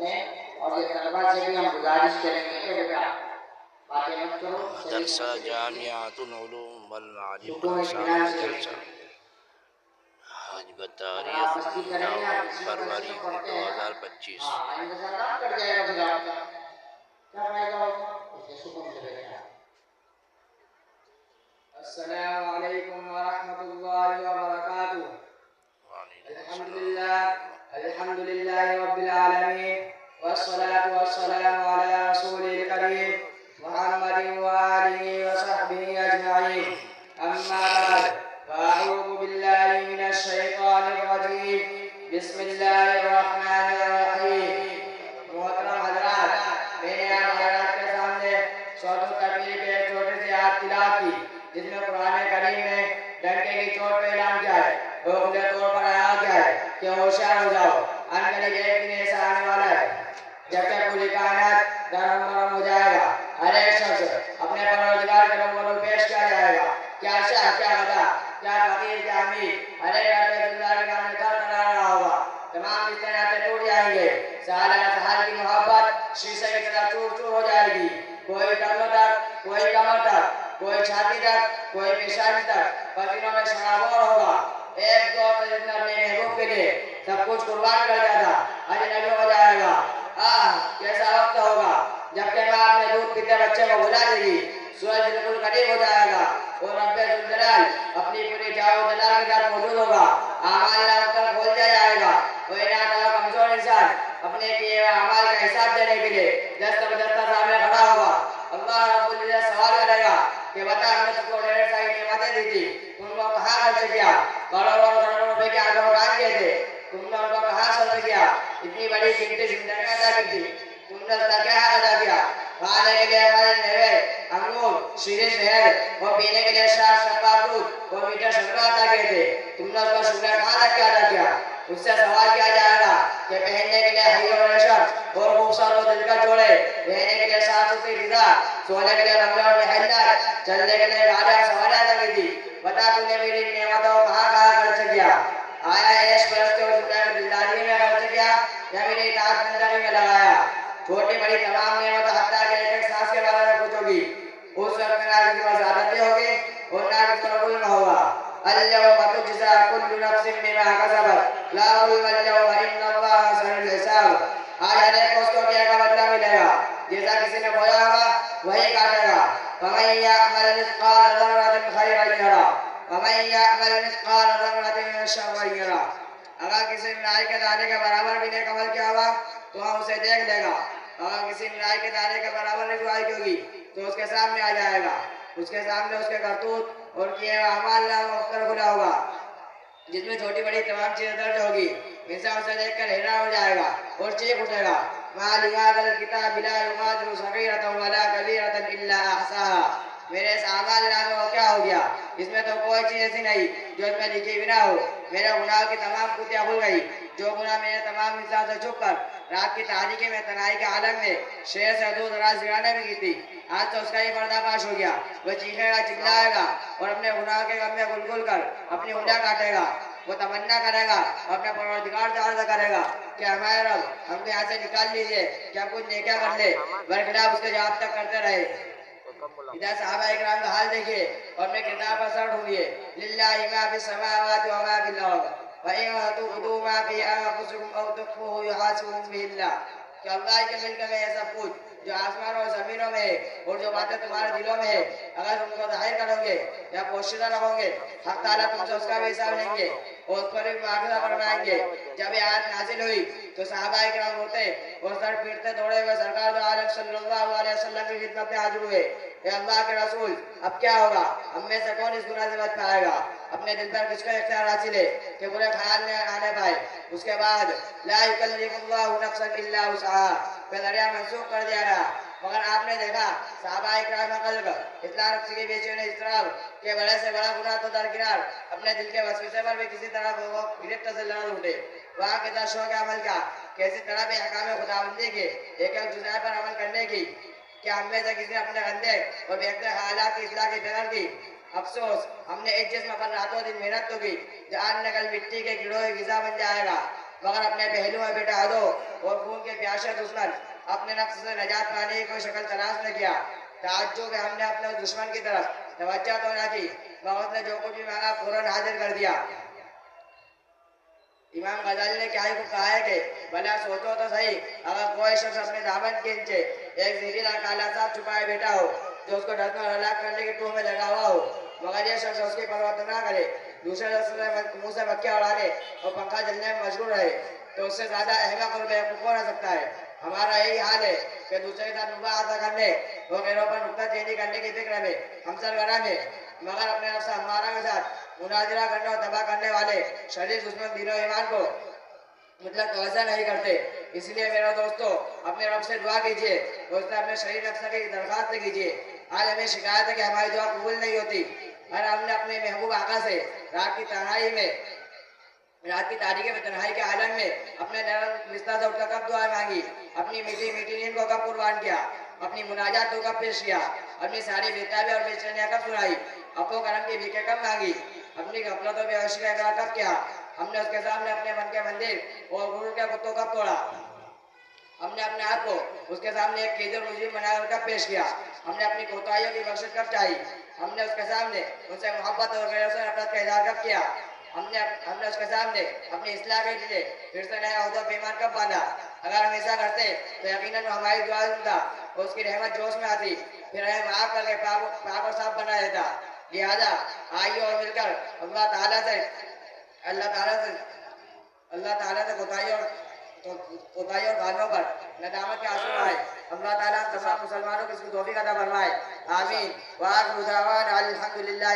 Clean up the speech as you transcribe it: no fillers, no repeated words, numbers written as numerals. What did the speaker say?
और ये तलबा से भी हम गुजारिश करेंगे कि बेटा बातें मत करो, मदरसा जामियातुल उलूम वल मारिफ का सुकून इत्मीनान सालाना से जलसा आज अगर आप बतारीख मस्ती 9 करेंगे, आप किसी को फरवरी तो पढ़ते हैं ना, 2025। हाँ इंतजार ना कर जाएगा फिर आपका क्या फायदा होगा, इसलिए सुकून से बैठे हैं। अस्सलामु अलैकुम व रहमतुल्लाहि व बरकातुहू। अल्हम्दुलिल्लाह रब्बिल आलमीन वस्सलातु वस्सलामु अला रसूलिल करीम मुहम्मदिन व आलिहि व सहबिहि अजमाइन। अम्मा बाद फअऊज़ु बिल्लाहि मिनश शैतानिर रजीम। बिस्मिल्लाहिर रहमानिर रहीम। मोहतरम हजरात, मैंने आप हजरात के सामने सूरह तकवीर के एक छोटे से आयत तिलावत की, जिसमें कुरान करीम ने डंके की चोट पर ऐलान किया है, खुले तौर पर आया क्या है कि होशियार हो जाओ, अनकरीब एक दिन ऐसा आने वाला है जबकि पूरी कायनात दरहम बरहम हो जाएगा। हर एक शख्स अपने परवरदिगार के रूबरू पेश किया जाएगा। क्या शाह, क्या गदा, क्या फकीर, क्या अमीर, हर एक अपने दिलदार के सामने थरथरा रहा होगा। तमाम रिश्ते नाते टूट जाएंगे। साल साल की मोहब्बत शीशे की तरह चूर चूर हो जाएगी। कोई टंगों तक, कोई कमर तक, कोई छाती तक, कोई पेशानी तक पसीनों में शराबोर होगा। एक दोस्त जिसने अपने महबूब के लिए सब कुछ कुर्बान कर दिया था, अजनबी हो जाएगा। कैसा वक्त होगा जबकि माँ अपने दूध पीते बच्चे को बुला देगी। सूरज बिल्कुल करीब हो जाएगा और रब्बे जुल जलाल अपनी पूरी जाओ जलाल के साथ मौजूद होगा। आमाल नाम कर खोल दिया जाएगा। कोई ना कमजोर इंसान अपने किए हुए अमाल का हिसाब देने के लिए दस्ता बदस्ता सामने खड़ा होगा। अल्लाह रब्बुल इज्जत सवाल करेगा कि बता, हमने तुमको ढेर सारी नेमतें दी थी, तुमको कहाँ खर्च किया? करोड़ों करोड़ों रुपए के आंकड़ों काम किए थे, तुमने उनको कहाँ खर्च किया? इतनी बड़ी कीमती जिंदगी अदा की थी, तुमने उसका क्या अदा किया? खाने के लिए फल, मेवे, अंगूर, शीरे, शहद और पीने के लिए शराब, शफाफ दूध और मीठे शरबत अदा किए थे, तुमने उसका शुक्र कहाँ तक क्या अदा किया? उससे सवाल किया जाएगा कि पहनने के लिए हरी और रेशम और खूबसूरत और दिलकश जोड़े, रहने के लिए साफ सुथरी फिजा, सोने के लिए बंगले और महल, चलने के लिए गाड़ियां सवारियां लगी थी, बता तूने मेरी नेमतों कहाँ कहाँ खर्च किया? आया ऐश परस्ती और दुनिया की दिलदारी में खर्च किया या मेरी इताअत बंदगी में लगाया? छोटी बड़ी तमाम नेमत हत्ता के एक एक सांस के बारे में पूछोगी। उस वक्त ना किसी पर ज़्यादती होगी और ना किसी पर जुल्म होगा। अल-यौम तुजज़ा कुल्लु नफ्सिन बिमा कसबत ला ज़ुल्म अल-यौम इन्नल्लाहा सरीउल हिसाब। आज हर एक को उसको किया का बदला मिलेगा। जैसा किसी ने बोया होगा वही काटेगा। फमन यअमल मिस्काल ज़र्रतिन खैरन यरा वमन यअमल मिस्काल ज़र्रतिन शर्रन यरा। अगर किसी नाई के दाने के बराबर भी नेक अमल किया होगा तो हम उसे देख लेगा। अगर किसी नाई के दाने के बराबर ने बुराई की होगी तो उसके सामने आ जाएगा। उसके सामने उसके करतूत और किए हुए अमाल नामा मुख्तर खुला होगा, जिसमें छोटी बड़ी तमाम चीजें दर्ज होगी। इंसान उसे देखकर हैरान हो जाएगा और चीख उठेगा, मा लिहाज़ल किताब ला युगादिरु सगीरतन वला कबीरतन इल्ला अहसाहा। मेरे इस अमाल नामे को क्या हो गया? इसमें तो कोई चीज ऐसी नहीं जो इसमें लिखी भी ना हो। मेरे गुनाह की तमाम कुतियां खुल गई। जो गुनाह मैंने तमाम इंसान से छुप कर रात की तारीकी में तनाई के आलम में शेर से दूर दराज जिराने में की थी, आज तो उसका ही पर्दाफाश हो गया। वह चीखेगा, चिल्लाएगा और अपने गुनाह के गम में गुलगुल कर अपनी उंगलियां काटेगा। वो तमन्ना करेगा और अपने परवरदिगार से अर्ज़ करेगा कि हमारे रब, हमको यहाँ से निकाल लीजिए कि हम कुछ नेकियां कर ले। बरखिलाफ उसके जवाब तक करते रहे। इधर सहाबा इकराम का हाल देखिए और अपने किताब पर सर ढूंढिए। लिल्लाहि मा फिस समावाति व मा फिल अर्द व इन तुबदू मा फी अनफुसिकुम औ तुख्फूहु युहासिबुकुम बिहिल्लाह। कि अल्लाह के मिल्क में है सब कुछ जो आसमान और जमीनों में है, और जो बातें तुम्हारे दिलों में है अगर तुमको जाहिर करोगे या पोशीदा रखोगे, हक ताला तुमसे उसका भी हिसाब लेंगे और उस पर भी मुआखजा फरमाएंगे। जब ये आयत नाजिल हुई तो सहाबा इकराम रोते और सर पीटते दौड़े हुए सरकार दो आलम सल्लल्लाहु अलैहि वसल्लम की खिदमत में हाजिर हुए। अल्लाह के रसूल, अब क्या होगा? हम में से कौन इस गुनाह से बच पाएगा? अपने दिल पर किसका इख्तियार हासिल है कि बुरे ख्याल न आने पाए। उसके बाद ला युकल्लिफुल्लाहु नफ्सन इल्ला वुसअहा का जरिया मंसूख कर दिया गया। मगर आपने देखा सहाबा इकराम कल्ब इस्लाम नफ्स की बेचैनी इस्तराब के बड़े से बड़ा गुनाह तो दरकिनार, अपने दिल के वसवसे पर भी किसी तरह वो गिरफ्त से लड़ उठे। वहाँ के दर्शों के अमल का कैसी तरह भी अहकाम खुदाबंदी के एक एक जुज़ा पर अमल करने की क्या हमें से किसी ने अपने गंदे और बेहतर हालात की इस्लाह की फिक्र की? अफसोस, हमने एक जिस्म पर रातों दिन मेहनत तो की, जान नकल मिट्टी के कीड़ों की गिजा बन जाएगा। मगर अपने पहलू में बिठा दो और खून के प्यासे दुश्मन अपने नफ्स से निजात पाने की कोई शक्ल तलाश न किया। ताज्जुब है हमने अपने दुश्मन की तरफ तवज्जो तो ना की, मगर उसने जो कुछ भी मांगा फौरन हाजिर कर दिया। इमाम गजाली ने क्या को कहा है कि भला सोचो तो सही, अगर कोई शख्स अपने दामन के नीचे एक जहरीला काला सांप छुपाए बैठा हो जो उसको डर कर हलाक करने की टूह में लगा हुआ हो, मगर यह शख्स उसकी परवाह ना करे, दूसरे शख्स मुंह से मक्खियां उड़ाने और पंखा जलने में मशगूल रहे, तो उससे ज्यादा अहमक और बेवकूफ कौन हो सकता है। हमारा यही हाल है कि दूसरे के साथ मुबाहसा करने और गैरों पर नुक्ताचीनी करने की फिक्र में हम सरगना में, मगर अपने नफ्स हमारा के साथ मुनाजरा करने और तबाह करने वाले शरीर दुश्मन दिनों ईमान को मतलब तवज्जो नहीं करते। इसलिए मेरे दोस्तों अपने रब से दुआ कीजिए और उससे अपने शरीर नफ्स की दरखास्त कीजिए। आज हमें शिकायत है कि हमारी दुआ कबूल नहीं होती और हमने अपने महबूब आका से रात की तन्हाई में, रात की तारीकी में, तन्हाई के आलम में अपने नरम बिस्तर से उठकर कब दुआ मांगी, अपनी मीठी मीठी नींद को कब कुर्बान किया, अपनी मुनाजात को कब पेश किया, अपनी सारी बेताबी और बेचैनियां कब सुनाई, अपो करम की भीखे कब मांगी, अपनी गफलतों पे बेहोशी का इकरार कब किया, हमने उसके सामने अपने मन के मंदिर और गुरु के कुत्तों कब तोड़ा, हमने अपने आप को उसके सामने एक कीदर मुजरिम बनाकर कब पेश किया, हमने अपनी कोताहियों की बख्शिश कब चाही, हमने उसके सामने उनसे मोहब्बत और गैर से नफरत का इजहार कब किया, हमने उसके सामने अपनी इस्लाह के लिए फिर से नया उहदा पैमान कब बांधा। अगर हम ऐसा करते तो यकीनन हमारी दुआ सुनता और उसकी रहमत जोश में आती, फिर हमें माफ करके पाक और साफ बना देता। लिहाजा आइए और मिलकर अल्लाह ताला से कोताही और गालियों पर नदामत के आंसू आए। अल्लाह ताला तमाम मुसलमानों को इसकी तौफीक अता फरमाए। आमीन। व आखिरु दावाना अल्हम्दुलिल्लाह।